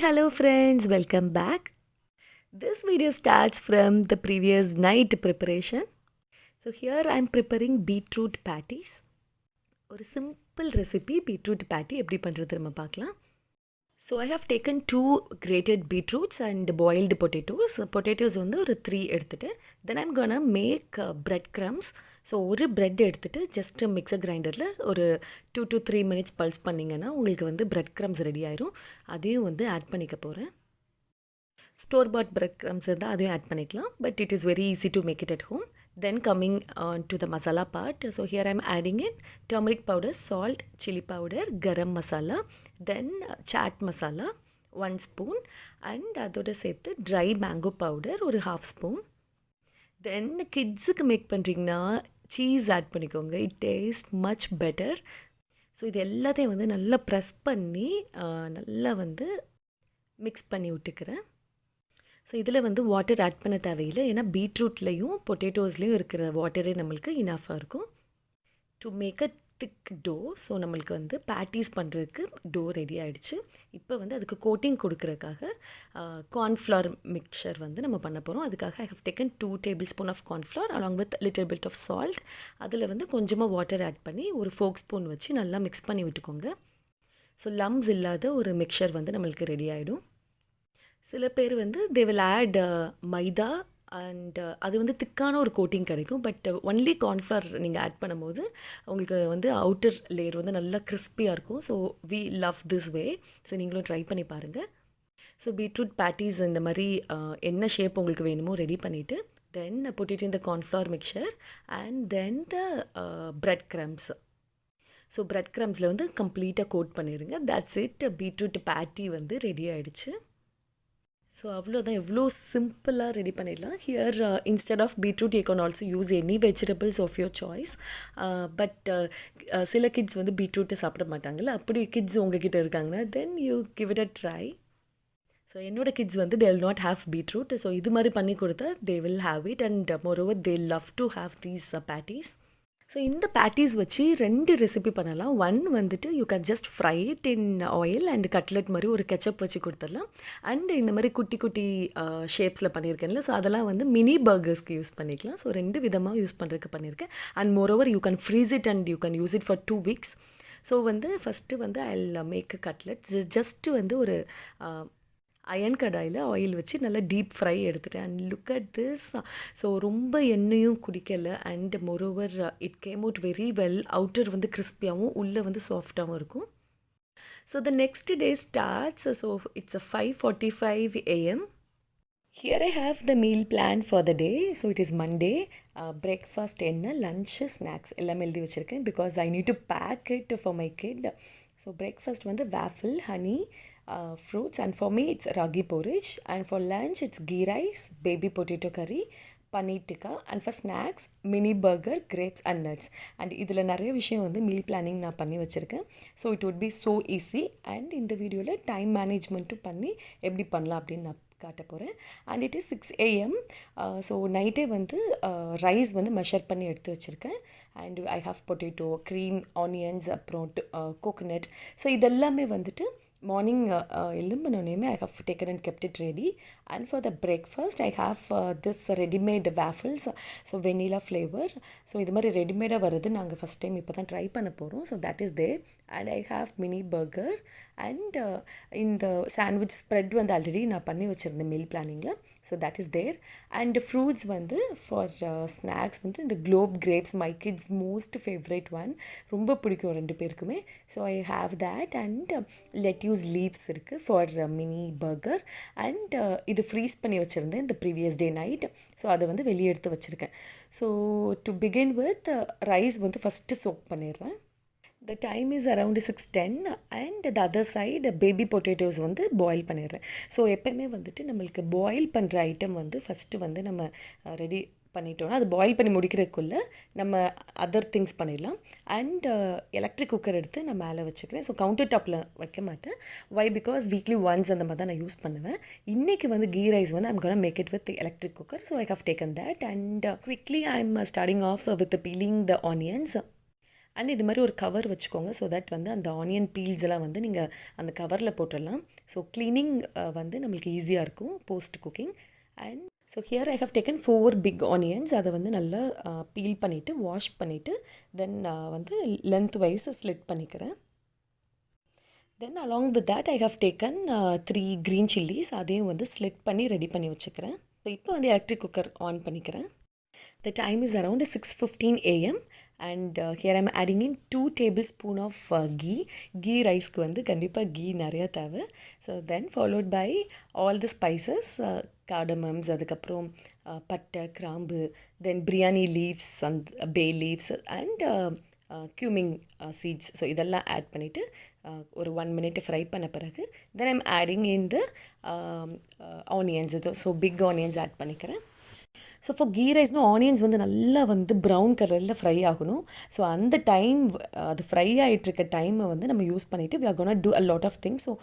hello friends, welcome back. This video starts from the previous night preparation. So here I am preparing beetroot patties. ஒரு simple recipe beetroot patty எப்படி பண்ணுறது நம்ம பார்க்கலாம். So I have taken 2 grated beetroots and boiled potatoes. Potatoes வந்து ஒரு 3 எடுத்துட்டு then I'm gonna make bread crumbs. So ஒரு bread எடுத்துகிட்டு ஜஸ்ட்டு மிக்சர் கிரைண்டரில் ஒரு 2 to 3 minutes பல்ஸ் பண்ணிங்கன்னா உங்களுக்கு வந்து ப்ரெட் க்ரம்ஸ் ரெடி ஆயிரும். அதையும் வந்து ஆட் பண்ணிக்க போகிறேன். ஸ்டோர் பாட் ப்ரெட் க்ரம்ஸ் இருந்தால் அதையும் ஆட் பண்ணிக்கலாம், but it is very easy to make it at home. Then coming to the masala part, so here I am adding in turmeric powder, salt, chili powder, garam masala, then chaat masala 1 spoon and அதோட சேர்த்து dry mango powder ஒரு 1/2 spoon. தென் கிட்ஸுக்கு make பண்ணுறீங்கன்னா cheese add பண்ணிக்கோங்க, it taste much better. So இது எல்லாத்தையும் வந்து நல்லா ப்ரெஸ் பண்ணி நல்லா வந்து மிக்ஸ் பண்ணி விட்டுக்கிறேன். ஸோ இதில் வந்து வாட்டர் ஆட் பண்ண தேவையில்லை, ஏன்னா பீட்ரூட்லேயும் பொட்டேட்டோஸ்லேயும் இருக்கிற வாட்டரே நம்மளுக்கு இனஃபாக இருக்கும் to make a thick dough. So நம்மளுக்கு வந்து பேட்டிஸ் பண்ணுறதுக்கு டோ ரெடி ஆகிடுச்சு. இப்போ வந்து அதுக்கு கோட்டிங் கொடுக்குறதுக்காக கார்ன்ஃப்ளவர் மிக்சர் வந்து நம்ம பண்ண போகிறோம். அதுக்காக I have taken 2 tablespoon of cornflour along with little bit of salt. அதில் வந்து கொஞ்சமாக வாட்டர் ஆட் பண்ணி ஒரு ஃபோக் ஸ்பூன் வச்சு நல்லா மிக்ஸ் பண்ணி விட்டுக்கோங்க. ஸோ லம்ஸ் இல்லாத ஒரு மிக்சர் வந்து நம்மளுக்கு ரெடி ஆகிடும். சில பேர் வந்து they will add maida and அது வந்து திக்கான ஒரு கோட்டிங் கிடைக்கும். பட் ஒன்லி கார்ன்ஃப்ளவர் நீங்கள் ஆட் பண்ணும்போது உங்களுக்கு வந்து அவுட்டர் லேயர் வந்து நல்லா கிறிஸ்பியாக இருக்கும். So we love this way. So நீங்களும் ட்ரை பண்ணி பாருங்கள். ஸோ பீட்ரூட் பேட்டிஸ் இந்த மாதிரி என்ன ஷேப் உங்களுக்கு வேணுமோ ரெடி பண்ணிவிட்டு தென் புட்டிட்டு இந்த cornflour mixture and then the bread crumbs. So bread க்ரம்ஸில் வந்து கம்ப்ளீட்டாக கோட் பண்ணிடுங்க. தட்ஸ் இட், பீட்ரூட் பேட்டி வந்து ரெடி ஆகிடுச்சு. ஸோ அவ்வளோதான், எவ்வளோ சிம்பிளாக ரெடி பண்ணிடலாம். Here instead of beetroot you can also use any vegetables of your choice. But சில கிட்ஸ் வந்து பீட்ரூட்டை சாப்பிட மாட்டாங்கல்ல, அப்படி கிட்ஸ் உங்ககிட்ட இருக்காங்கன்னா then you give it a try. So என்னோட கிட்ஸ் வந்து they will not have beetroot. So இது மாதிரி பண்ணி கொடுத்தா they will have it and moreover they love to have these patties. So இந்த பேட்டிஸ் வச்சு 2 ரெசிபி பண்ணலாம். ஒன் வந்துட்டு you can just fry it in oil and cutlet மாதிரி ஒரு கெச்சப் வச்சு கொடுத்துடலாம். அண்ட் இந்த மாதிரி குட்டி குட்டி ஷேப்ஸில் பண்ணியிருக்கேன்ல, ஸோ அதெல்லாம் வந்து மினி பர்கர்ஸ்க்கு யூஸ் பண்ணிக்கலாம். ஸோ 2 விதமாக யூஸ் பண்ணுறதுக்கு பண்ணியிருக்கேன். And moreover you can freeze it and you can use it for 2 weeks. So வந்து ஃபஸ்ட்டு வந்து I will make cutlets. Just வந்து ஒரு அயன் கடாயில் ஆயில் வச்சு நல்லா டீப் ஃப்ரை எடுத்துட்டேன். And look at this. So ரொம்ப எண்ணெயும் குடிக்கலை and moreover it came out very well. Outer வந்து கிறிஸ்பியாகவும் உள்ளே வந்து சாஃப்டாகவும் இருக்கும். So the next day starts. So it's 5:45 AM. Here I have the meal plan for the day. So it is Monday. Breakfast என்ன, lunch, snacks எல்லாம் எழுதி வச்சுருக்கேன் because I need to pack it for my kid. So breakfast வந்து waffle, honey, fruits, and for me it's ragi porridge. And for lunch it's ghee rice, baby potato curry, paneer tikka. And for snacks mini burger, grapes and nuts. And இதில் நிறைய விஷயம் வந்து meal planning நான் பண்ணி வச்சுருக்கேன். So it would be so easy. And இந்த வீடியோவில் time மேனேஜ்மெண்ட்டும் பண்ணி எப்படி பண்ணலாம் அப்படின்னு நான் காட்ட போகிறேன். And it is 6 AM. So நைட்டே வந்து ரைஸ் வந்து மெஷர் பண்ணி எடுத்து வச்சுருக்கேன். And I have potato, cream, onions, அப்புறம் கோகோனட். ஸோ இதெல்லாமே வந்துட்டு மார்னிங் எழும்பினோடனே I have taken and kept it ready. And for the breakfast I have this readymade waffles. So vanilla flavour. So இது மாதிரி ரெடிமேடாக வருது, நாங்கள் ஃபஸ்ட் டைம் இப்போ தான் ட்ரை பண்ண போகிறோம். So that is there. And I have mini burger and இந்த சாண்ட்விச் ஸ்ப்ரெட் வந்து ஆல்ரெடி நான் பண்ணி வச்சுருந்தேன் மீல் பிளானிங்கில். So that is there. And fruits வந்து ஃபார் ஸ்நாக்ஸ் வந்து இந்த globe grapes, my kids most favourite one, ரொம்ப பிடிக்கும் 2 பேருக்குமே. So I have that. And lettuce leaves இருக்குது ஃபார் மினி பர்கர். அண்ட் இது ஃப்ரீஸ் பண்ணி வச்சுருந்தேன் இந்த ப்ரீவியஸ் டே நைட். ஸோ அதை வந்து வெளியே எடுத்து வச்சுருக்கேன். So to begin with rice வந்து ஃபஸ்ட்டு சோக் பண்ணிடுறேன். The time is around 6:10 and the other side baby potatoes வந்து பாயில் பண்ணிடுறேன். ஸோ எப்போயுமே வந்துட்டு நம்மளுக்கு பாயில் பண்ணுற ஐட்டம் வந்து ஃபஸ்ட்டு வந்து நம்ம ரெடி பண்ணிட்டோன்னா அது பாயில் பண்ணி முடிக்கிறதுக்குள்ளே நம்ம அதர் திங்ஸ் பண்ணிடலாம். அண்ட் எலக்ட்ரிக் குக்கர் எடுத்து நான் மேலே வச்சுக்கிறேன். ஸோ கவுண்டர் டாப்பில் வைக்க மாட்டேன். வை பிகாஸ் வீக்லி ஒன்ஸ் அந்த மாதிரி தான் நான் யூஸ் பண்ணுவேன். இன்றைக்கி வந்து கீ ரைஸ் வந்து I'm gonna make it with electric cooker. So I have taken that. And quickly I am starting off with peeling the onions. And இது மாதிரி ஒரு கவர் வச்சுக்கோங்க. ஸோ தட் வந்து அந்த ஆனியன் பீல்ஸ் எல்லாம் வந்து நீங்கள் அந்த கவரில் போட்டுடலாம். ஸோ க்ளீனிங் வந்து நம்மளுக்கு ஈஸியாக இருக்கும் post cooking. And so here I have taken 4 big onions. அதை வந்து நல்லா பீல் பண்ணிவிட்டு வாஷ் பண்ணிவிட்டு தென் வந்து லென்த் வைஸ் ஸ்லிட் பண்ணிக்கிறேன். Then along with that I have taken 3 green chillies. அதையும் வந்து ஸ்லிட் பண்ணி ரெடி பண்ணி வச்சுக்கிறேன். ஸோ இப்போ வந்து எலக்ட்ரிக் குக்கர் ஆன் பண்ணிக்கிறேன். The time is around 6:15 a.m. and here I'm adding in 2 tablespoons of ghee. Ghee rice-க்கு வந்து கண்டிப்பாக ghee நிறையா தேவை. So then followed by all the spices, cardamoms, அதுக்கப்புறம் பட்டை, கிராம்பு, then biryani leaves and bay leaves and cumin seeds. So இதெல்லாம் add பண்ணிவிட்டு ஒரு 1 minute ஃப்ரை பண்ண பிறகு then I'm adding in the onions. இது ஸோ பிக் ஆனியன்ஸ் ஆட் பண்ணிக்கிறேன். ஸோ ஃபார் கீ ரைஸ்னு ஆனியன்ஸ் வந்து நல்லா வந்து ப்ரௌன் கலரில் ஃப்ரை ஆகணும். ஸோ அந்த டைம் அது ஃப்ரை ஆகிட்டுருக்க டைமை வந்து நம்ம யூஸ் பண்ணிவிட்டு we are gonna do a lot of things. So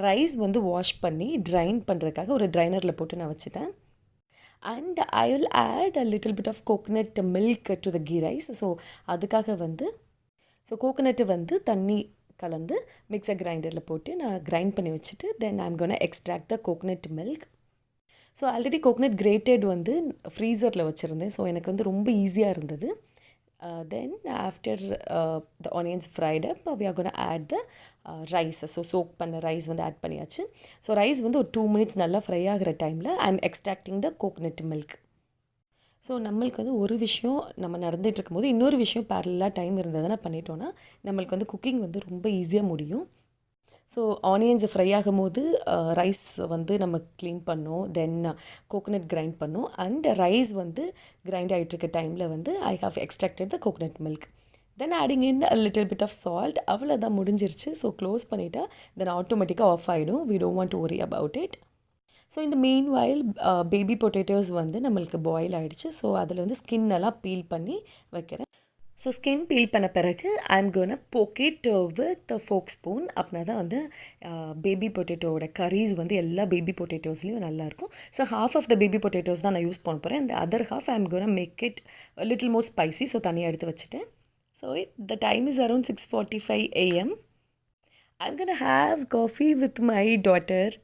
rice வந்து வாஷ் பண்ணி ட்ரைன் பண்ணுறதுக்காக ஒரு ட்ரைனரில் போட்டு நான் வச்சுட்டேன். And I will add a little bit of coconut milk to the ghee rice. So அதுக்காக வந்து கோகனட்டு வந்து தண்ணி கலந்து மிக்சர் கிரைண்டரில் போட்டு நான் கிரைண்ட் பண்ணி வச்சுட்டு then I am gonna extract the coconut milk. So already coconut grated வந்து ஃப்ரீசரில் வச்சுருந்தேன். ஸோ எனக்கு வந்து ரொம்ப ஈஸியாக இருந்தது. Then after the onions fried up we are gonna add the rice. So soak பண்ண ரைஸ் வந்து ஆட் பண்ணியாச்சு. ஸோ ரைஸ் வந்து ஒரு 2 minutes நல்லா ஃப்ரை ஆகிற டைமில் I am extracting the coconut milk. So நம்மளுக்கு வந்து ஒரு விஷயம் நம்ம நடந்துகிட்டு இருக்கும்போது இன்னொரு விஷயம் பேரலாக டைம் இருந்ததுன்னா பண்ணிட்டோன்னா நம்மளுக்கு வந்து குக்கிங் வந்து ரொம்ப ஈஸியாக முடியும். ஸோ ஆனியன்ஸ் ஃப்ரை ஆகும் போது ரைஸ் வந்து நம்ம க்ளீன் பண்ணோம், தென் கோகனட் கிரைண்ட் பண்ணோம் அண்ட் ரைஸ் வந்து கிரைண்ட் ஆகிட்டுருக்க டைமில் வந்து I have extracted the coconut milk. Then adding in a little bit of salt. அவ்வளோதான் முடிஞ்சிருச்சு. ஸோ க்ளோஸ் பண்ணிவிட்டா தென் ஆட்டோமேட்டிக்காக ஆஃப் ஆகிடும். We don't want to worry about it. So இந்த மெயின் வைல் பேபி பொட்டேட்டோஸ் வந்து நம்மளுக்கு பாயில் ஆகிடுச்சு. So அதில் வந்து ஸ்கின் எல்லாம் பீல் பண்ணி வைக்கிறேன். ஸோ ஸ்கின் பீல் பண்ண பிறகு I am gonna poke it with fork spoon. அப்படின்னா தான் வந்து பேபி பொட்டேட்டோவோட கரீஸ் வந்து எல்லா பேபி பொட்டேட்டோஸ்லேயும் நல்லாயிருக்கும். So half of the baby potatoes தான் நான் யூஸ் பண்ண போகிறேன். அந்த other half I am gonna make it little more spicy. So தனியாக எடுத்து வச்சுட்டேன். So the time is around 6:45 a.m. I am gonna have coffee with my daughter.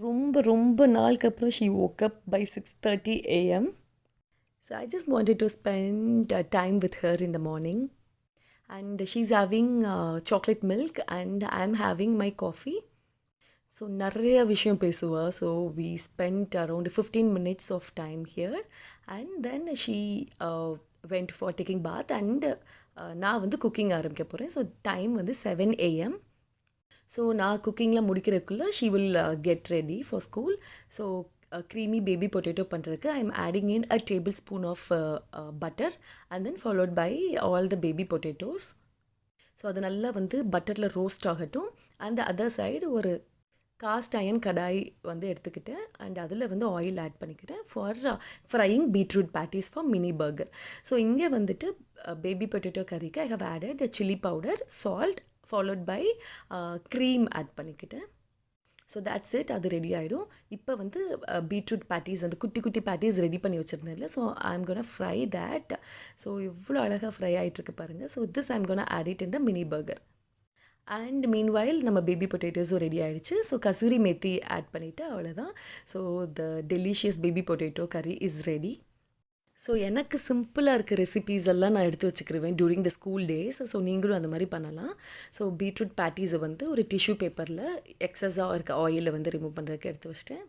ரொம்ப ரொம்ப நாளுக்கு அப்புறம் she woke up by 6:30 a.m. So I just wanted to spend time with her in the morning. And she's having chocolate milk and I'm having my coffee. So நிறைய விஷயம் பேசுவா. So we spent around 15 minutes of time here. And then she went for taking bath and நான் வந்து cooking ஆரம்பிக்க போகிறேன். So time வந்து 7 a.m. So நான் குக்கிங்லாம் முடிக்கிறதுக்குள்ளே she will get ready for school. So creamy baby potato பண்ணுறதுக்கு I am adding in a tablespoon of butter and then followed by all the baby potatoes. So அது நல்லா வந்து பட்டரில் roast ஆகட்டும். அண்ட் அதர் சைடு ஒரு cast iron kadai வந்து எடுத்துக்கிட்டேன் அண்ட் அதில் வந்து ஆயில் ஆட் பண்ணிக்கிட்டேன் for frying beetroot patties for mini burger. So இங்கே வந்துட்டு பேபி பொட்டேட்டோ கறிக்கு I have added chilli powder, salt followed by cream add பண்ணிக்கிட்டேன். So that's it. அது ரெடி ஆகிடும். இப்போ வந்து பீட்ரூட் பேட்டிஸ் அந்த குட்டி குட்டி பேட்டிஸ் ரெடி பண்ணி வச்சுருந்தேன்ல. So I am gonna fry that. So எவ்வளோ அழகாக ஃப்ரை ஆகிட்டுருக்கு பாருங்கள். So this I am gonna add it in the mini burger. And meanwhile நம்ம பேபி பொட்டேட்டோஸும் ரெடி ஆகிடுச்சு. ஸோ கசூரி மேத்தி ஆட் பண்ணிவிட்டு அவ்வளோதான். So the delicious baby potato curry is ready. So எனக்கு சிம்பிளாக இருக்க ரெசிபீஸ் எல்லாம் நான் எடுத்து வச்சுக்கிருவேன் during the school days. So நீங்களும் அந்த மாதிரி பண்ணலாம். ஸோ பீட்ரூட் பேட்டிஸை வந்து ஒரு டிஷ்யூ பேப்பரில் எக்ஸஸாக இருக்க ஆயிலை வந்து ரிமூவ் பண்ணுறதுக்கு எடுத்து வச்சிட்டேன்.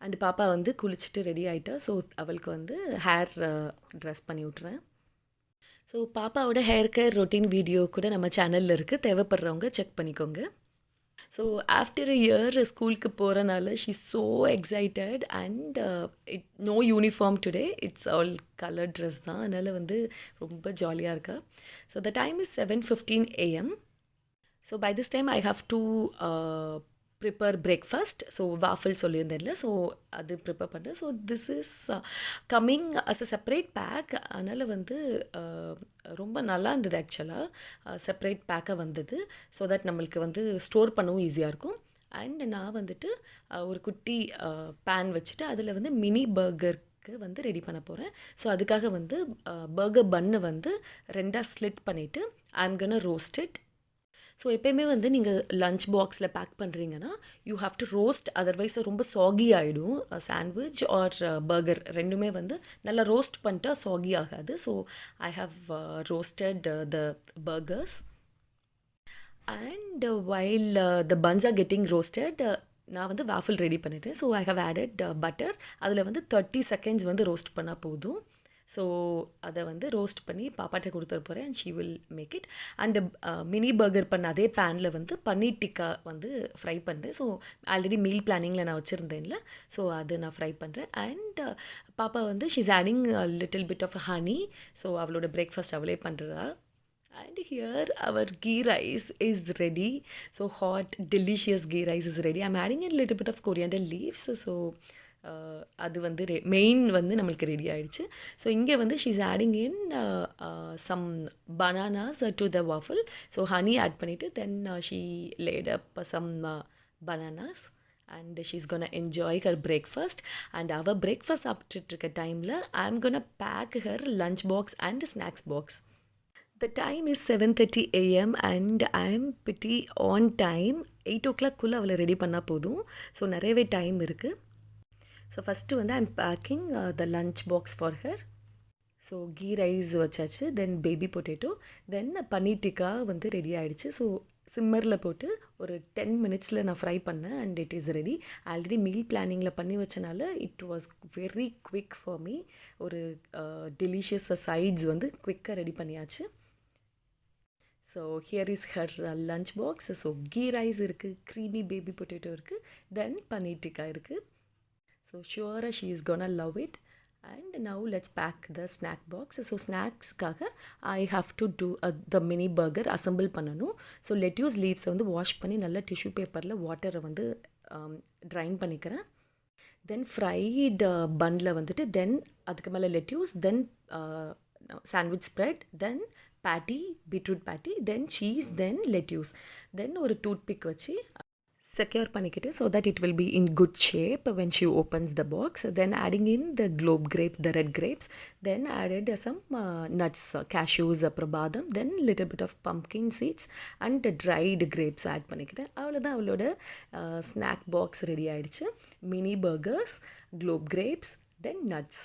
அண்ட் பாப்பா வந்து குளிச்சுட்டு ரெடி ஆகிட்டா. ஸோ அவளுக்கு வந்து ஹேர் ட்ரெஸ் பண்ணி விட்றேன். ஸோ பாப்பாவோட ஹேர் கேர் ரொட்டீன் வீடியோ கூட நம்ம சேனலில் இருக்குது. தேவைப்படுறவங்க செக் பண்ணிக்கோங்க. ஸோ ஆஃப்டர் அ இயர் ஸ்கூலுக்கு போகிறனால she so excited and no uniform today. It's all colour dress தான். அதனால் வந்து ரொம்ப ஜாலியாக இருக்கா. So the time is 7:15 a.m. So by this time I have to prepare breakfast. So waffle சொல்லியிருந்தேன்ல. So அது ப்ரிப்பேர் பண்ணுறேன். So this is coming as a separate pack. அதனால் வந்து ரொம்ப நல்லா இருந்தது ஆக்சுவலாக. செப்பரேட் பேக்காக வந்தது. ஸோ தட் நம்மளுக்கு வந்து ஸ்டோர் பண்ணவும் ஈஸியாக இருக்கும். அண்ட் நான் வந்துட்டு ஒரு குட்டி பேன் வச்சுட்டு அதில் வந்து மினி பர்கருக்கு வந்து ரெடி பண்ண போகிறேன். ஸோ அதுக்காக வந்து பர்கர் பன்னை வந்து 2 ஸ்லிட் பண்ணிவிட்டு I am gonna roast it. So எப்போயுமே வந்து நீங்கள் லஞ்ச் பாக்ஸில் பேக் பண்ணுறீங்கன்னா you have to roast, otherwise ரொம்ப சாகி ஆகிடும். சாண்ட்விச் ஆர் பர்கர் ரெண்டுமே வந்து நல்லா ரோஸ்ட் பண்ணிட்டா சாகி ஆகாது. So I have roasted the burgers and while the buns are getting roasted நான் வந்து வாஃபில் ரெடி பண்ணிட்டேன். So I have added butter. அதில் வந்து 30 செகண்ட்ஸ் வந்து ரோஸ்ட் பண்ணால் போதும். ஸோ அதை வந்து ரோஸ்ட் பண்ணி பாப்பாட்ட கொடுத்துட போகிறேன் and she will make it. And mini burger பண்ண அதே பேனில் வந்து பன்னீர் டிக்கா வந்து ஃப்ரை பண்ணுறேன். ஸோ ஆல்ரெடி மீல் பிளானிங்கில் நான் வச்சுருந்தேன்ல, ஸோ அது நான் ஃப்ரை பண்ணுறேன். அண்ட் பாப்பா வந்து she's adding little bit of honey. So அவளோட பிரேக்ஃபாஸ்ட் அவளே பண்ணுறா. And here our ghee rice is ready. So hot, delicious ghee rice is ready. I'm adding a little bit of coriander leaves. So அது வந்து main வந்து நம்மளுக்கு ready ஆகிடுச்சு. So இங்கே வந்து she's adding in some bananas to the waffle. So honey add பண்ணிவிட்டு then she laid up some bananas and she's gonna enjoy her breakfast. And our breakfast சாப்பிட்டுட்டு இருக்க டைமில் I'm gonna pack her lunch box and snacks box. The time is 7:30 a.m. and I am pretty on time. 8 o'clock அவளை ready பண்ணால் போதும். So நிறையவே time இருக்குது. So first வந்து I'm packing the lunch box for her. So ghee rice வச்சாச்சு, then baby potato, then paneer tikka வந்து ready ஆகிடுச்சு. So சிம்மரில் போட்டு ஒரு 10 minutes நான் ஃப்ரை பண்ணேன் and it is ready. Already meal பிளானிங்கில் பண்ணி வச்சனால it was very quick for me. ஒரு டெலிஷியஸ் சைட்ஸ் வந்து குவிக்காக ரெடி பண்ணியாச்சு. So here is her lunch box. So ghee rice இருக்குது, க்ரீமி பேபி பொட்டேட்டோ இருக்குது, தென் பன்னீர் டிக்கா இருக்குது. ஸோ ஷுவராக she is gonna love it. And now let's pack the snack box. So ஸ்நாக்ஸ்க்காக I have to do the mini burger assemble பண்ணணும். So lettuce லீவ்ஸை வந்து wash பண்ணி நல்லா tissue பேப்பரில் வாட்டரை வந்து ட்ரைன் பண்ணிக்கிறேன். தென் ஃப்ரைடு பன்னில் வந்துட்டு தென் அதுக்கு மேலே லெட்யூஸ், தென் சாண்ட்விச் ஸ்ப்ரெட், தென் patty, beetroot patty, then cheese, then lettuce, then ஒரு டூத்பிக் வச்சு செக்யூர் பண்ணிக்கிட்டு so that it will be in good shape when she opens the box. Then adding in the globe grapes, the red grapes, then added some nuts, cashews, அப்புறம் பாதாம், then little bit of pumpkin seeds and dried grapes add பண்ணிக்கிட்டேன். அவ்வளோதான், அவளோட snack box ready ஆகிடுச்சு. Mini burgers, globe grapes, then nuts.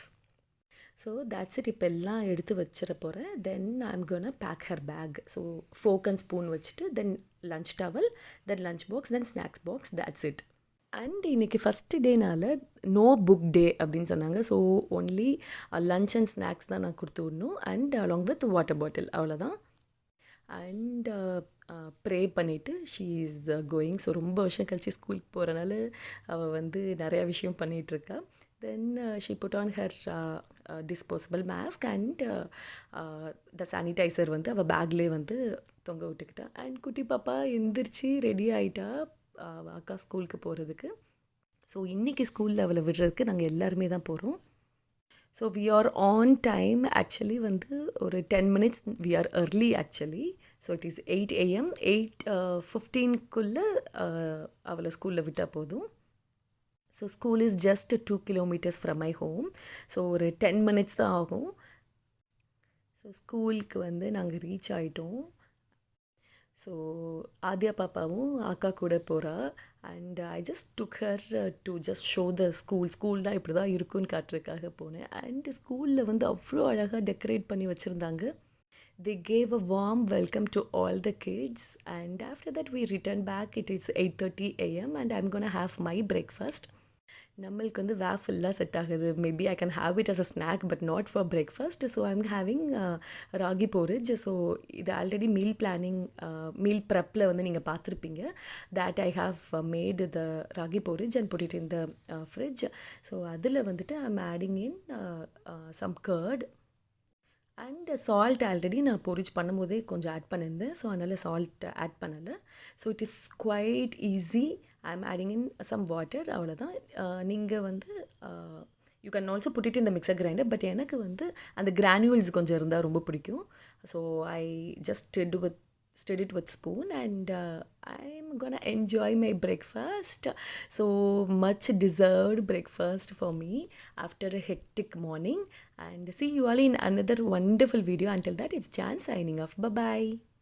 So that's it. இப்போ எல்லாம் எடுத்து வச்சிட போகிறேன். Then I'm gonna pack her bag. So fork and spoon வச்சுட்டு then lunch towel, then lunch box, then snacks box, that's it. And இன்றைக்கி first டேனால் no book day அப்படின்னு சொன்னாங்க. So only lunch and snacks தான் நான் கொடுத்து விடணும் and along with water bottle, அவ்வளோதான். அண்ட் ப்ரே பண்ணிவிட்டு ஷீ இஸ் கோயிங். ஸோ ரொம்ப வருஷம் கழிச்சு ஸ்கூலுக்கு போகிறனால அவள் வந்து நிறையா விஷயம் பண்ணிகிட்ருக்கா. Then she put on her disposable mask and the sanitizer வந்து அவள் பேக்லேயே வந்து தொங்க விட்டுக்கிட்டா. அண்ட் குட்டி பாப்பா எந்திரிச்சு ரெடி ஆகிட்டா அக்கா ஸ்கூலுக்கு போகிறதுக்கு. ஸோ இன்றைக்கி ஸ்கூலில் அவளை விடுறதுக்கு நாங்கள் எல்லாருமே தான் போகிறோம். So we are on time. Actually வந்து ஒரு 10 minutes we are early actually. So it is 8 a.m. 8:15 அவளை ஸ்கூலில் விட்டால் போதும். So school is just 2 kilometers from my home. So ஒரு 10 minutes தான் ஆகும். ஸோ ஸ்கூலுக்கு வந்து நாங்கள் ரீச் ஆகிட்டோம். ஸோ ஆத்யா பாப்பாவும் அக்கா கூட போகிறா. And I just took her to just show the school தான் இப்படி தான் இருக்குன்னு காட்டுறதுக்காக போனேன். அண்ட் ஸ்கூலில் வந்து அவ்வளோ அழகாக டெக்கரேட் பண்ணி வச்சுருந்தாங்க. They gave a warm welcome to all the kids and after that we returned back. It is 8:30 a.m. and I'm gonna have my breakfast. நம்மளுக்கு வந்து வேஃபில்லாம் செட் ஆகுது. Maybe I can have it as a snack but not for breakfast. So I'm having ragi porridge. So இது already meal planning, meal ப்ரெப்பில் வந்து நீங்கள் பார்த்துருப்பீங்க. That I have made the ragi porridge and put it in the fridge. So அதில் வந்துட்டு I'm adding in some curd and salt. Already நான் porridge பண்ணும்போதே கொஞ்சம் ஆட் பண்ணியிருந்தேன். ஸோ அதனால் சால்ட் ஆட் பண்ணலை. So it is quite easy. I am adding in some water, அவ்வளோதான். நீங்கள் வந்து you can also put it in the mixer grinder. But எனக்கு வந்து அந்த கிரானியூல்ஸ் கொஞ்சம் இருந்தால் ரொம்ப பிடிக்கும். So I just stirred it with spoon and I'm gonna enjoy my breakfast. So much deserved breakfast for me after a hectic morning. And see you all in another wonderful video. Until that, it's Jan signing off. Bye bye.